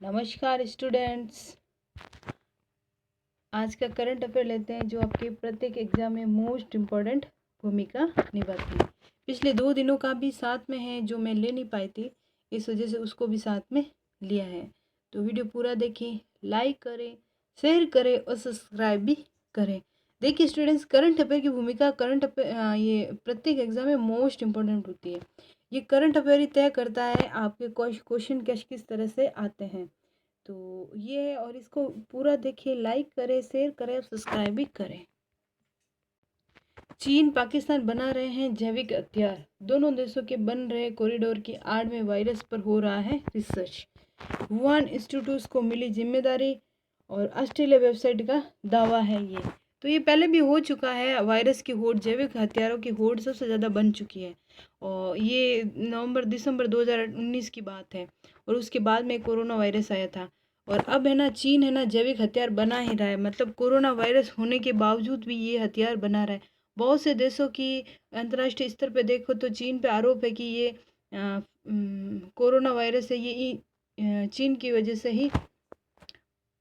नमस्कार स्टूडेंट्स। आज का करंट अफेयर लेते हैं जो आपके प्रत्येक एग्जाम में मोस्ट इम्पॉर्टेंट भूमिका निभाती है। पिछले 2 दिनों का भी साथ में है जो मैं ले नहीं पाई थी, इस वजह से उसको भी साथ में लिया है। तो वीडियो पूरा देखें, लाइक करें, शेयर करें और सब्सक्राइब भी करें। देखिए स्टूडेंट्स, करंट अफेयर की भूमिका करंट अफेयर ये प्रत्येक एग्जाम में मोस्ट इम्पॉर्टेंट होती है। ये करंट अफेयर ही तय करता है आपके क्वेश्चन किस तरह से आते हैं। तो ये है, और इसको पूरा देखिए, लाइक करें, शेयर करें और सब्सक्राइब भी करें। चीन पाकिस्तान बना रहे हैं जैविक हथियार। दोनों देशों के बन रहे कॉरिडोर की आड़ में वायरस पर हो रहा है रिसर्च। वुहान इंस्टीट्यूट को मिली जिम्मेदारी और ऑस्ट्रेलिया वेबसाइट का दावा है ये। तो ये पहले भी हो चुका है। वायरस की होड़, जैविक हथियारों की होड़ सबसे ज़्यादा बन चुकी है, और ये दिसंबर 2019 की बात है। और उसके बाद में कोरोना वायरस आया था। और अब है ना, चीन है ना जैविक हथियार बना ही रहा है। मतलब कोरोना वायरस होने के बावजूद भी ये हथियार बना रहा है। बहुत से देशों की अंतर्राष्ट्रीय स्तर पे देखो तो चीन पे आरोप है कि ये कोरोना वायरस है, ये चीन की वजह से ही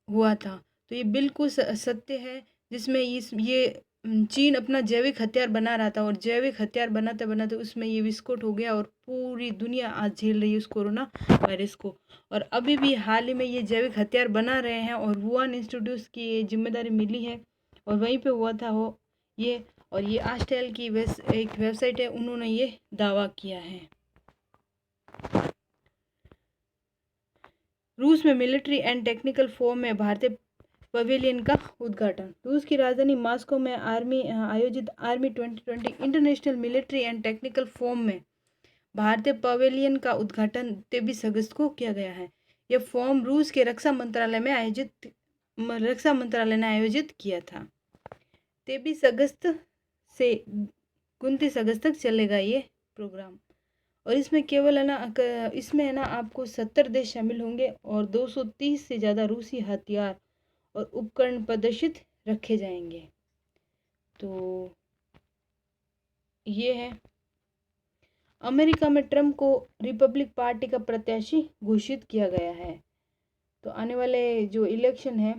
हुआ था। तो ये बिल्कुल सत्य है, जिसमें ये चीन अपना जैविक हथियार बना रहा था, और जैविक हथियार बनाते बनाते उसमें ये विस्फोट हो गया, और पूरी दुनिया आज झेल रही है उस कोरोना वायरस को। और अभी भी हाल ही में ये जैविक हथियार बना रहे हैं, और वुहान इंस्टीट्यूट की ये जिम्मेदारी मिली है, और वहीं पे हुआ था वो ये। और ये ऑस्ट्रेलिया की एक वेबसाइट है, उन्होंने ये दावा किया है। रूस में मिलिट्री एंड टेक्निकल फोरम में भारतीय पवेलियन का उद्घाटन। रूस की राजधानी मॉस्को में आयोजित army 2020 international military and technical forum में भारतीय पवेलियन का उद्घाटन 23 अगस्त को किया गया है। यह फोरम रूस के रक्षा मंत्रालय ने आयोजित किया था। 23 अगस्त से 29 अगस्त तक चलेगा ये प्रोग्राम। और इसमें केवल है ना, इसमें है ना आपको 70 देश शामिल होंगे, और 230 से ज़्यादा रूसी हथियार और उपकरण प्रदर्शित रखे जाएंगे। तो ये है। अमेरिका में ट्रंप को रिपब्लिक पार्टी का प्रत्याशी घोषित किया गया है। तो आने वाले जो इलेक्शन है,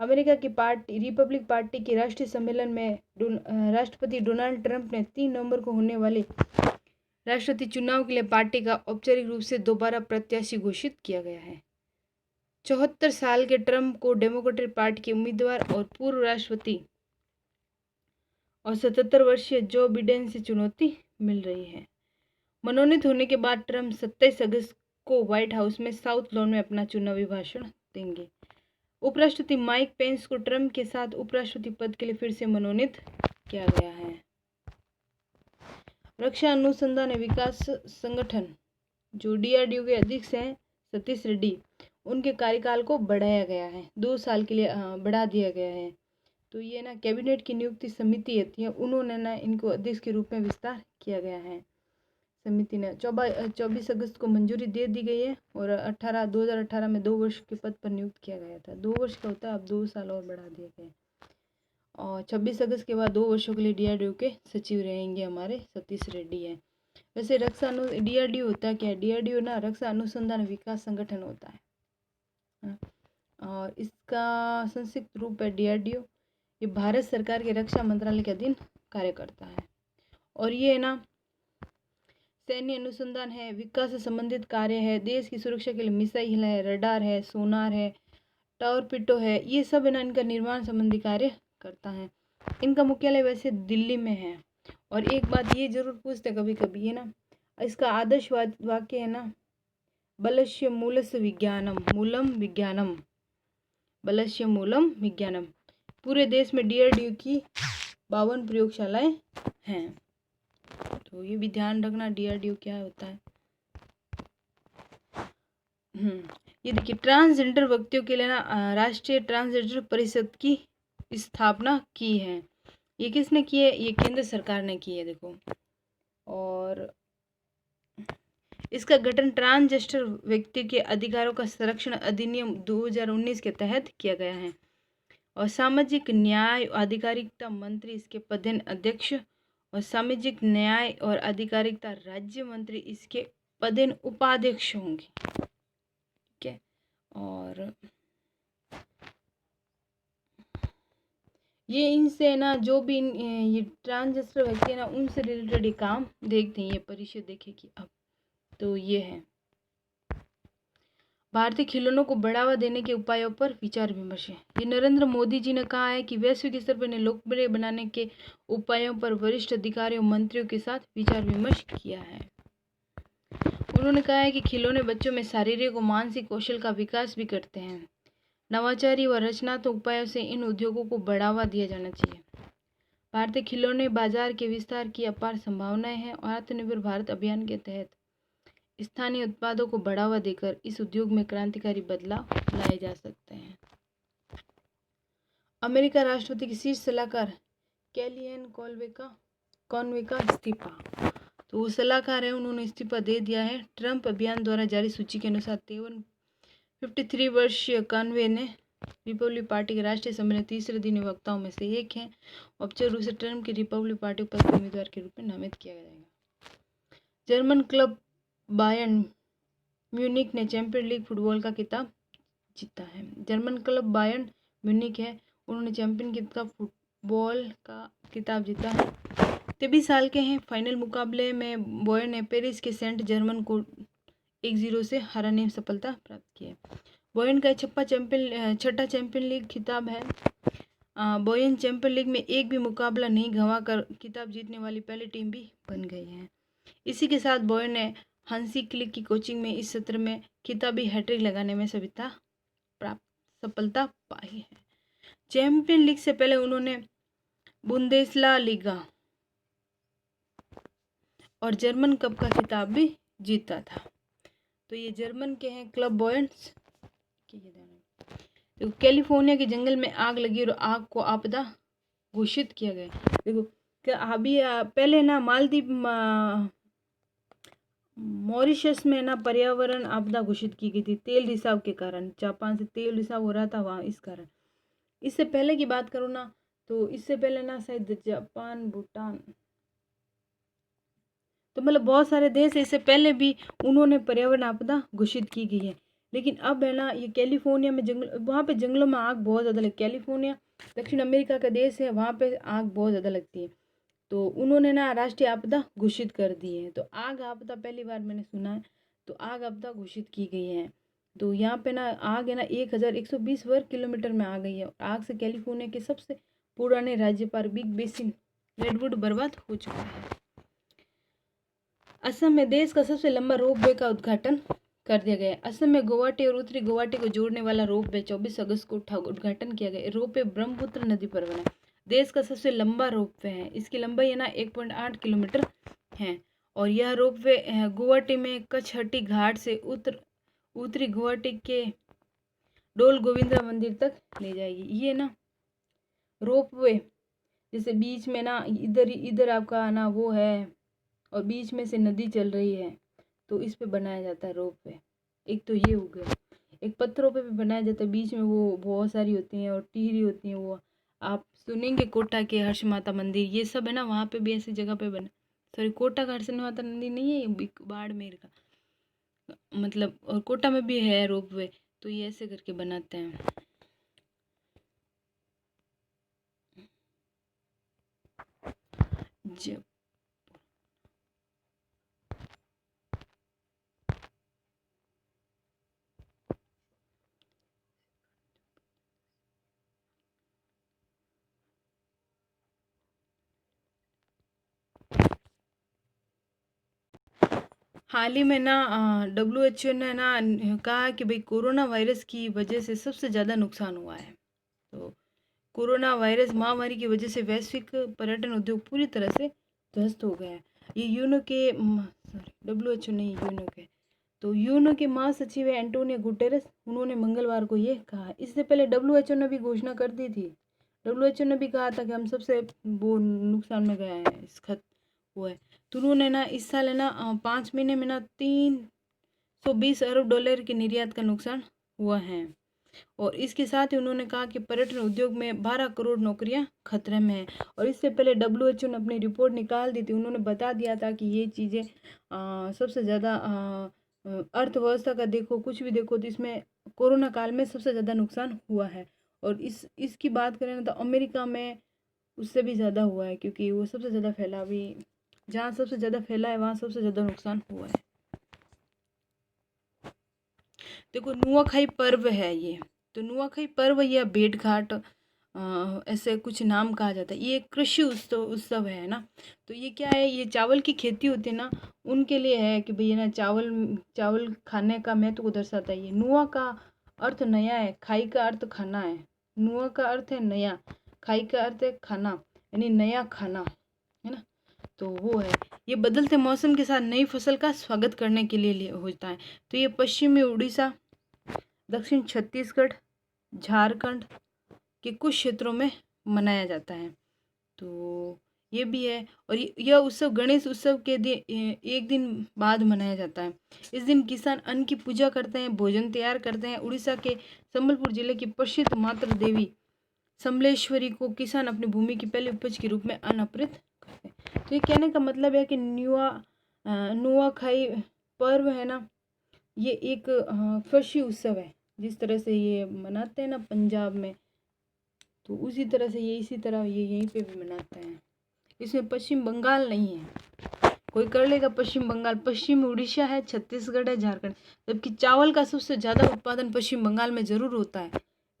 अमेरिका की पार्टी रिपब्लिक पार्टी के राष्ट्रीय सम्मेलन में राष्ट्रपति डोनाल्ड ट्रंप ने 3 नवंबर को होने वाले राष्ट्रपति चुनाव के लिए पार्टी का औपचारिक रूप से दोबारा प्रत्याशी घोषित किया गया है। 74 साल के ट्रंप को डेमोक्रेटिक पार्टी के उम्मीदवार और पूर्व राष्ट्रपति और 77 वर्षीय जो बिडेन से चुनौती मिल रही है। मनोनीत होने के बाद ट्रंप 27 अगस्त को व्हाइट हाउस में साउथ लॉन में अपना चुनावी भाषण देंगे। उपराष्ट्रपति माइक पेंस को ट्रंप के साथ उपराष्ट्रपति पद के लिए फिर से मनोनीत किया गया है। रक्षा अनुसंधान एवं विकास संगठन जो DRDO के अध्यक्ष हैं सतीश रेड्डी, उनके कार्यकाल को बढ़ाया गया है, 2 साल के लिए बढ़ा दिया गया है। तो ये ना कैबिनेट की नियुक्ति समिति होती है, उन्होंने ना इनको अध्यक्ष के रूप में विस्तार किया गया है। समिति ने 24 अगस्त को मंजूरी दे दी गई है, और 2018 में 2 वर्ष के पद पर नियुक्त किया गया था। 2 वर्ष का होता है, अब 2 साल और बढ़ा दिए गए। और 26 अगस्त के बाद 2 वर्षों के लिए DRDO के सचिव रहेंगे हमारे सतीश रेड्डी है। वैसे DRDO होता क्या है? DRDO ना रक्षा अनुसंधान विकास संगठन होता है, और इसका संक्षिप्त रूप है DRDO। ये भारत सरकार के रक्षा मंत्रालय के अधीन कार्य करता है, और ये ना सैन्य अनुसंधान है, विकास से संबंधित कार्य है, देश की सुरक्षा के लिए मिसाइल है, रडार है, सोनार है, टॉरपीडो है, ये सब है ना इनका निर्माण संबंधी कार्य करता है। इनका मुख्यालय वैसे दिल्ली में है। और एक बात ये जरूर पूछते कभी कभी है ना, इसका आदर्श वाक्य है ना, बलस्य मूलस्य विज्ञानम मूलम विज्ञानम, बलस्य मूलम विज्ञानम। पूरे देश में DRDO की 52 प्रयोगशालाएं हैं। तो ये भी ध्यान रखना DRDO क्या होता है। ये देखिए, ट्रांसजेंडर व्यक्तियों के लिए ना राष्ट्रीय ट्रांसजेंडर परिषद की स्थापना की है। ये किसने की है? ये केंद्र सरकार ने की है, देखो। और इसका गठन ट्रांसजेंडर व्यक्ति के अधिकारों का संरक्षण अधिनियम 2019 के तहत किया गया है, और सामाजिक न्याय और अधिकारिता मंत्री इसके प्रधान अध्यक्ष, और सामाजिक न्याय और अधिकारिता राज्य मंत्री इसके प्रधान उपाध्यक्ष होंगे। ठीक है। और ये इनसे ना जो भी ये ट्रांसजेंडर व्यक्ति है ना उनसे रिलेटेड ये काम देखते हैं, ये परिषद देखेगी अब। तो ये है भारतीय खिलौनों को बढ़ावा देने के उपायों पर विचार विमर्श है। ये नरेंद्र मोदी जी ने कहा है कि वैश्विक स्तर पर इन्हें लोकप्रिय बनाने के उपायों पर वरिष्ठ अधिकारियों मंत्रियों के साथ विचार विमर्श किया है। उन्होंने कहा है कि खिलौने बच्चों में शारीरिक और मानसिक कौशल का विकास भी करते हैं। नवाचारी व रचनात्मक उपायों से इन उद्योगों को बढ़ावा दिया जाना चाहिए। भारतीय खिलौने बाजार के विस्तार की अपार संभावनाएं हैं और आत्मनिर्भर भारत अभियान के तहत स्थानीय उत्पादों को बढ़ावा देकर इस उद्योग में क्रांतिकारी बदलाव लाए जा सकते हैं। अमेरिका राष्ट्रपति की शीर्ष सलाहकार कैलियन कॉनवे का इस्तीफा। तो वो सलाहकार है, उन्होंने इस्तीफा दे दिया है। ट्रंप अभियान द्वारा जारी सूची के अनुसार 53 वर्षीय कॉनवे ने रिपब्लिक पार्टी के राष्ट्रीय सम्मेलन तीसरे दिन वक्ताओं में से एक हैं। औपचारिक रूप से ट्रंप की रिपब्लिक पार्टी पर उम्मीदवार के रूप में नामित किया जाएगा। जर्मन क्लब बायर्न म्यूनिख ने चैंपियन लीग फुटबॉल का खिताब जीता है। जर्मन क्लब बायर्न म्यूनिख है, उन्होंने चैंपियन लीग का फुटबॉल का खिताब जीता है। 23 साल के हैं। फाइनल मुकाबले में बायर्न ने पेरिस के सेंट जर्मन को 1-0 से हराने में सफलता प्राप्त की है। बायर्न का छठा चैंपियन लीग खिताब है। बायर्न चैंपियन लीग में एक भी मुकाबला नहीं गंवाकर खिताब जीतने वाली पहली टीम भी बन गई है। इसी के साथ बायर्न ने हांसी क्लिक की कोचिंग में इस सत्र में खिताबी हैट्रिक लगाने में सफलता पाई है। चैंपियन लीग से पहले उन्होंने बुंदेसलीगा और जर्मन कप का खिताब भी जीता था। तो ये जर्मन के हैं क्लब बायर्न्स। तो कैलिफोर्निया के जंगल में आग लगी और आग को आपदा घोषित किया गया। देखो क्या अभी पहले ना मालदीव मॉरिशस में ना पर्यावरण आपदा घोषित की गई थी तेल रिसाव के कारण। जापान से तेल रिसाव हो रहा था वहाँ, इस कारण। इससे पहले की बात करूँ ना तो इससे पहले ना शायद जापान, भूटान, तो मतलब बहुत सारे देश इससे पहले भी उन्होंने पर्यावरण आपदा घोषित की गई है। लेकिन अब है ना ये कैलिफोर्निया में वहाँ पे जंगलों में आग बहुत ज़्यादा लगती है। कैलिफोर्निया दक्षिण अमेरिका का देश है, वहाँ पे आग बहुत ज़्यादा लगती है। तो उन्होंने ना राष्ट्रीय आपदा घोषित कर दी है। तो आग आपदा पहली बार मैंने सुना है, तो आग आपदा घोषित की गई है। तो यहाँ पे ना आग है ना 1120 वर्ग किलोमीटर में आ गई है। आग से कैलिफोर्निया के सबसे पुराने राज्य पर बिग बेसिन रेडवुड बर्बाद हो चुका है। असम में देश का सबसे लंबा रोपवे का उद्घाटन कर दिया गया है। असम में गुवाहाटी और उत्तरी गुवाहाटी को जोड़ने वाला रोपवे 24 अगस्त को उद्घाटन किया गया। रोपवे ब्रह्मपुत्र नदी पर बना, देश का सबसे लंबा रोपवे है। इसकी लंबाई है ना 1.8 किलोमीटर है और यह रोपवे गुवाहाटी में कचहट्टी घाट से उत्तरी गुवाहाटी के डोल गोविंदा मंदिर तक ले जाएगी। ये ना रोपवे जैसे बीच में ना इधर आपका ना वो है और बीच में से नदी चल रही है, तो इस पे बनाया जाता है रोपवे। एक तो ये हो गया, एक पत्थरों पे भी बनाया जाता है, बीच में वो बहुत सारी होती हैं और टिहरी होती हैं। वो आप सुनेंगे कोटा के हर्ष माता मंदिर, ये सब है ना, वहाँ पे भी ऐसी जगह पे बना। सॉरी, कोटा का हर्ष माता मंदिर नहीं है, ये बाड़मेर का मतलब, और कोटा में भी है रोपवे। तो ये ऐसे करके बनाते हैं। जब हाल ही में ना WHO ने ना कहा कि भाई कोरोना वायरस की वजह से सबसे ज़्यादा नुकसान हुआ है। तो कोरोना वायरस महामारी की वजह से वैश्विक पर्यटन उद्योग पूरी तरह से ध्वस्त हो गया है। ये WHO नहीं, यूनो के। तो यूनो के महासचिव है एंटोनियो गुटेरेस, उन्होंने मंगलवार को ये कहा। इससे पहले WHO ने भी घोषणा कर दी थी। WHO ने भी कहा था कि हम सबसे वो नुकसान में गया है, इस खत हुआ है। तो उन्होंने ना इस साल है ना 5 महीने में ना 320 अरब डॉलर के निर्यात का नुकसान हुआ है। और इसके साथ ही उन्होंने कहा कि पर्यटन उद्योग में 12 करोड़ नौकरियां खतरे में हैं। और इससे पहले WHO ने अपनी रिपोर्ट निकाल दी थी, उन्होंने बता दिया था कि ये चीज़ें सबसे ज़्यादा अर्थव्यवस्था का देखो, कुछ भी देखो तो इसमें कोरोना काल में सबसे ज़्यादा नुकसान हुआ है। और इसकी बात करें ना तो अमेरिका में उससे भी ज़्यादा हुआ है, क्योंकि वो सबसे ज़्यादा फैला भी, जहाँ सबसे ज़्यादा फैला है वहाँ सबसे ज़्यादा नुकसान हुआ है। देखो नुआखाई पर्व है ये, तो नुआखाई पर्व या भेंट घाट ऐसे कुछ नाम कहा जाता है। ये एक कृषि उत्सव है ना। तो ये क्या है, ये चावल की खेती होती है ना, उनके लिए है कि भैया ना चावल चावल खाने का महत्व को दर्शाता है। ये नुआ का अर्थ नया है, खाई का अर्थ खाना है। नुआ का अर्थ है नया, खाई का अर्थ है खाना, यानी नया खाना, है ना। तो वो है, ये बदलते मौसम के साथ नई फसल का स्वागत करने के लिए होता है। तो ये पश्चिमी उड़ीसा, दक्षिण छत्तीसगढ़, झारखंड के कुछ क्षेत्रों में मनाया जाता है। तो ये भी है। और यह उत्सव गणेश उत्सव के दिन एक दिन बाद मनाया जाता है। इस दिन किसान अन्न की पूजा करते हैं, भोजन तैयार करते हैं। उड़ीसा के संबलपुर जिले की प्रसिद्ध मातृ देवी समलेश्वरी को किसान अपनी भूमि की पहली उपज के रूप में अन्न अर्पित करते हैं। तो ये कहने का मतलब है कि नुआखाई पर्व है ना, ये एक कृषि उत्सव है। जिस तरह से ये मनाते हैं ना पंजाब में, तो उसी तरह से ये इसी तरह ये यहीं पे भी मनाते हैं। इसमें पश्चिम बंगाल नहीं है, कोई कर लेगा पश्चिम बंगाल। पश्चिम उड़ीसा है, छत्तीसगढ़ है, झारखंड। जबकि चावल का सबसे ज़्यादा उत्पादन पश्चिम बंगाल में ज़रूर होता है,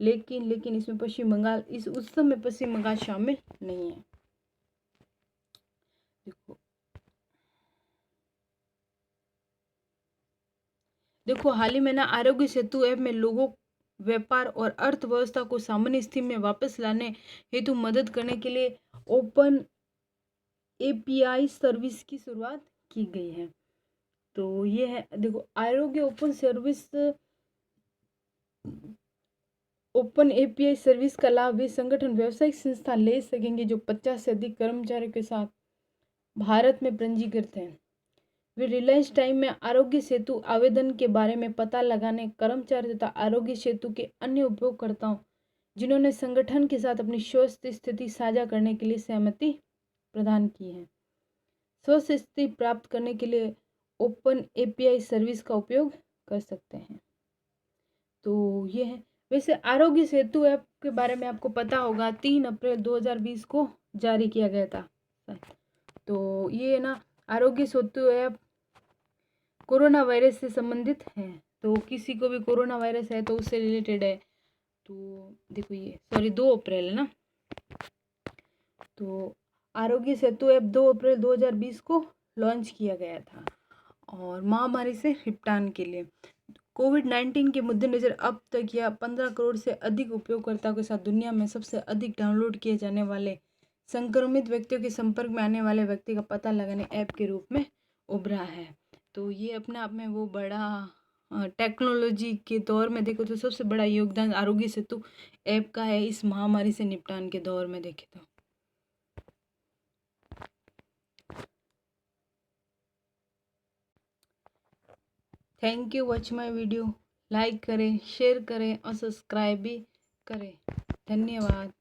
लेकिन इसमें पश्चिम बंगाल, इस उत्सव में पश्चिम बंगाल शामिल नहीं है। देखो हाल ही में ना आरोग्य सेतु ऐप में लोगों, व्यापार और अर्थव्यवस्था को सामान्य स्थिति में वापस लाने हेतु मदद करने के लिए ओपन एपीआई सर्विस की शुरुआत की गई है। तो ये है, देखो आरोग्य ओपन एपीआई सर्विस का लाभ वे संगठन, व्यावसायिक संस्था ले सकेंगे जो 50 से अधिक कर्मचारियों के साथ भारत में पंजीकृत हैं। वे रिलायंस टाइम में आरोग्य सेतु आवेदन के बारे में पता लगाने, कर्मचारी तथा आरोग्य सेतु के अन्य उपयोगकर्ताओं जिन्होंने संगठन के साथ अपनी स्वास्थ्य स्थिति साझा करने के लिए सहमति प्रदान की है, स्वास्थ्य स्थिति प्राप्त करने के लिए ओपन एपीआई सर्विस का उपयोग कर सकते हैं। तो ये है। वैसे आरोग्य सेतु ऐप के बारे में आपको पता होगा, 3 अप्रैल 2020 को जारी किया गया था। तो ये ना Aarogya Setu app corona virus से संबंधित है। तो किसी को भी कोरोना वायरस है तो उससे रिलेटेड है। तो देखो ये 2 अप्रैल है ना। तो आरोग्य सेतु ऐप 2 अप्रैल 2020 को लॉन्च किया गया था और महामारी से निपटान के लिए। कोविड-19 के मद्देनजर अब तक यह 15 करोड़ से अधिक उपयोगकर्ताओं के साथ दुनिया में सबसे अधिक डाउनलोड किए जाने वाले संक्रमित व्यक्तियों के संपर्क में आने वाले व्यक्ति का पता लगाने ऐप के रूप में उभरा है। तो ये अपने आप में वो बड़ा टेक्नोलॉजी के दौर में देखो तो सबसे बड़ा योगदान आरोग्य सेतु ऐप का है इस महामारी से निपटान के दौर में देखे तो। Thank you watch my video. Like करें, शेयर करें और सब्सक्राइब भी करें। धन्यवाद।